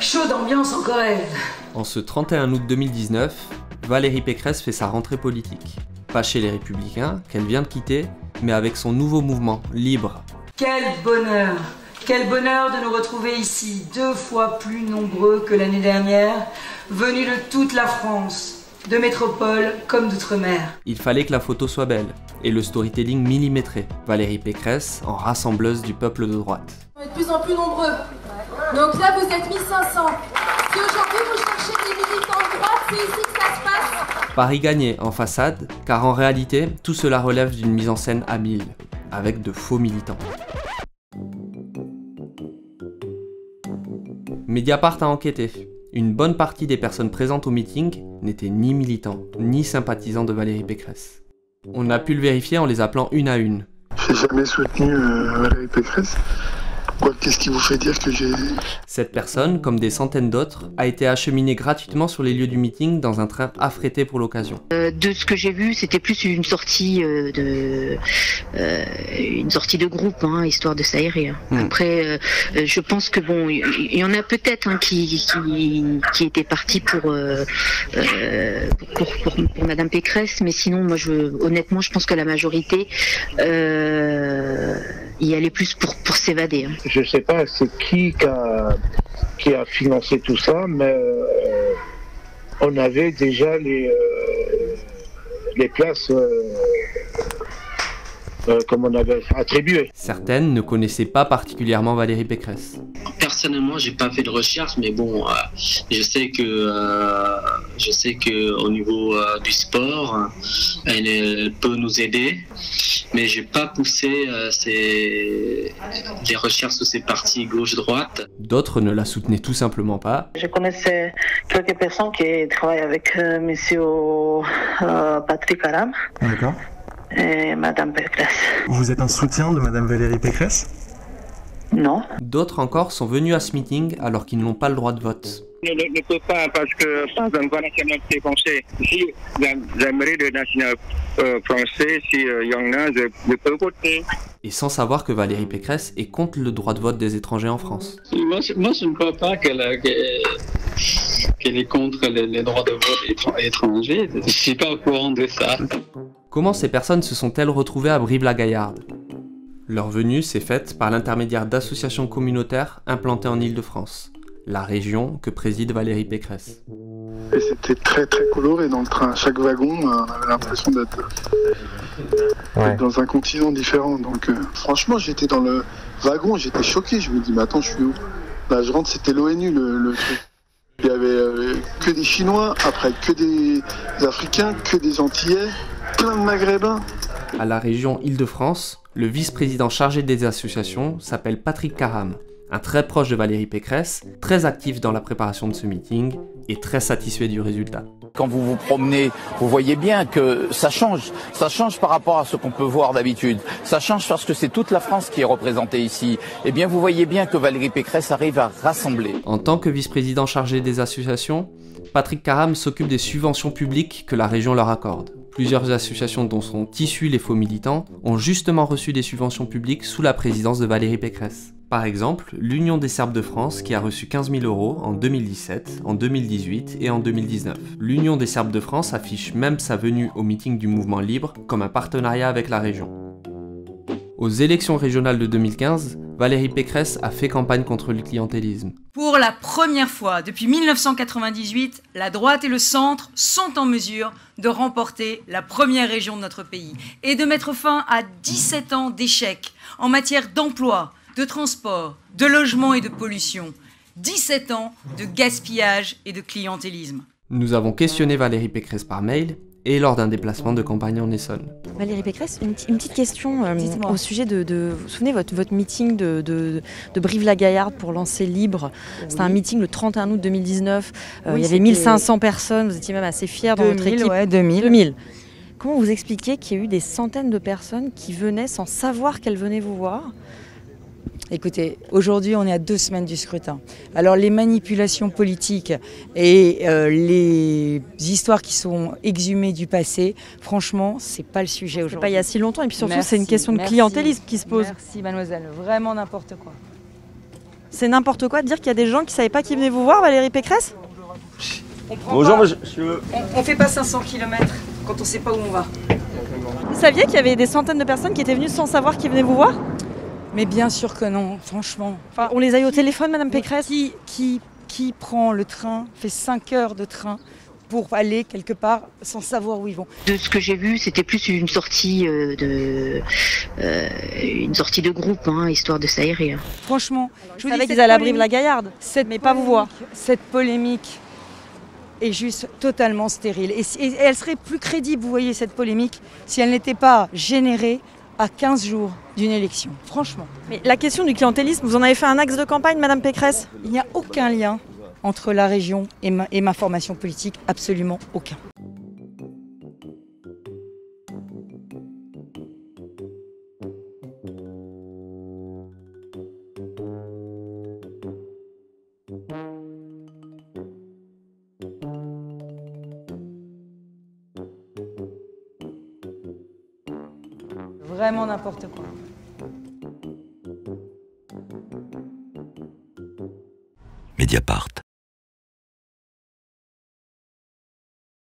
Chaud d'ambiance en Corrèze. En ce 31 août 2019, Valérie Pécresse fait sa rentrée politique. Pas chez les Républicains, qu'elle vient de quitter, mais avec son nouveau mouvement, Libre. Quel bonheur de nous retrouver ici, 2 fois plus nombreux que l'année dernière, venus de toute la France, de métropole comme d'outre-mer. Il fallait que la photo soit belle, et le storytelling millimétré. Valérie Pécresse en rassembleuse du peuple de droite. On est de plus en plus nombreux. Donc là, vous êtes 1500. Si aujourd'hui vous cherchez des militants de droite, c'est ici que ça se passe. Paris gagné en façade, car en réalité, tout cela relève d'une mise en scène à 1000, avec de faux militants. Mediapart a enquêté. Une bonne partie des personnes présentes au meeting n'étaient ni militants, ni sympathisants de Valérie Pécresse. On a pu le vérifier en les appelant une à une. J'ai jamais soutenu Valérie Pécresse. Pourquoi? Qu'est-ce qui vous fait dire que j'ai... Cette personne, comme des centaines d'autres, a été acheminée gratuitement sur les lieux du meeting dans un train affrété pour l'occasion. De ce que j'ai vu, c'était plus une sortie de groupe, hein, histoire de s'aérer. Après, je pense que bon, il y en a peut-être qui étaient partis pour Madame Pécresse, mais sinon, moi, honnêtement, je pense que la majorité y allait plus pour s'évader. Hein. Je sais pas c'est qui a financé tout ça, mais on avait déjà les places comme on avait attribué. Certaines ne connaissaient pas particulièrement Valérie Pécresse. Personnellement, j'ai pas fait de recherche, mais bon, je sais que au niveau du sport, elle peut nous aider, mais j'ai pas poussé les recherches sur ces partis gauche-droite. D'autres ne la soutenaient tout simplement pas. Je connaissais quelques personnes qui travaillent avec Monsieur Patrick Caram. D'accord. Et Madame Pécresse. Vous êtes un soutien de Madame Valérie Pécresse? Non. D'autres encore sont venus à ce meeting alors qu'ils n'ont pas le droit de vote. Ne peux pas, parce que pas un nationalité français. Si j'aimerais le national français, si il y en a, je peux voter. Et sans savoir que Valérie Pécresse est contre le droit de vote des étrangers en France. Moi, je ne crois pas qu'elle est contre les droits de vote étrangers. Je ne suis pas au courant de ça. Comment ces personnes se sont-elles retrouvées à Brive-la-Gaillarde? Leur venue s'est faite par l'intermédiaire d'associations communautaires implantées en Île-de-France, la région que préside Valérie Pécresse. Et c'était très très coloré dans le train. Chaque wagon, on avait l'impression d'être dans un continent différent. Donc franchement, j'étais dans le wagon, j'étais choqué. Je me dis, mais attends, je suis où? Là, je rentre, c'était l'ONU le truc. Il y avait que des Chinois, après que des Africains, que des Antillais, plein de Maghrébins. À la région Île-de-France, le vice-président chargé des associations s'appelle Patrick Caram, un très proche de Valérie Pécresse, très actif dans la préparation de ce meeting et très satisfait du résultat. Quand vous vous promenez, vous voyez bien que ça change par rapport à ce qu'on peut voir d'habitude. Ça change parce que c'est toute la France qui est représentée ici. Eh bien, vous voyez bien que Valérie Pécresse arrive à rassembler. En tant que vice-président chargé des associations, Patrick Caram s'occupe des subventions publiques que la région leur accorde. Plusieurs associations dont sont issus les faux militants ont justement reçu des subventions publiques sous la présidence de Valérie Pécresse. Par exemple, l'Union des Serbes de France qui a reçu 15 000 € en 2017, en 2018 et en 2019. L'Union des Serbes de France affiche même sa venue au meeting du mouvement Libre comme un partenariat avec la région. Aux élections régionales de 2015, Valérie Pécresse a fait campagne contre le clientélisme. Pour la première fois depuis 1998, la droite et le centre sont en mesure de remporter la première région de notre pays et de mettre fin à 17 ans d'échecs en matière d'emploi, de transport, de logement et de pollution. 17 ans de gaspillage et de clientélisme. Nous avons questionné Valérie Pécresse par mail et lors d'un déplacement de campagne en Essonne. Valérie Pécresse, une petite question au sujet de vous vous souvenez votre meeting de Brive-la-Gaillarde pour lancer Libre. C'était un meeting le 31 août 2019. Il y avait 1500 personnes, vous étiez même assez fiers dans votre équipe. Ouais, 2000. Comment vous expliquez qu'il y a eu des centaines de personnes qui venaient sans savoir qu'elles venaient vous voir? Écoutez, aujourd'hui on est à 2 semaines du scrutin. Alors les manipulations politiques et les histoires qui sont exhumées du passé, franchement, c'est pas le sujet aujourd'hui. C'est pas il y a si longtemps et puis surtout c'est une question de clientélisme qui se pose. Merci mademoiselle, vraiment n'importe quoi. C'est n'importe quoi de dire qu'il y a des gens qui ne savaient pas qui venaient vous voir, Valérie Pécresse? Bonjour, monsieur. On fait pas 500 km quand on sait pas où on va. Vous saviez qu'il y avait des centaines de personnes qui étaient venues sans savoir qui venaient vous voir? Mais bien sûr que non, franchement. Enfin, on les a eu au téléphone, Madame Pécresse? Qui prend le train, fait 5 heures de train pour aller quelque part sans savoir où ils vont? De ce que j'ai vu, c'était plus une sortie de groupe, hein, histoire de s'aérer. Franchement, je savais qu'ils allaient à Brive-la-Gaillarde, mais pas vous voir. Cette polémique est juste totalement stérile. Et elle serait plus crédible, vous voyez, cette polémique, si elle n'était pas générée à 15 jours d'une élection. Franchement. Mais la question du clientélisme, vous en avez fait un axe de campagne, Madame Pécresse? Il n'y a aucun lien entre la région et ma formation politique, absolument aucun. Vraiment n'importe quoi. Mediapart.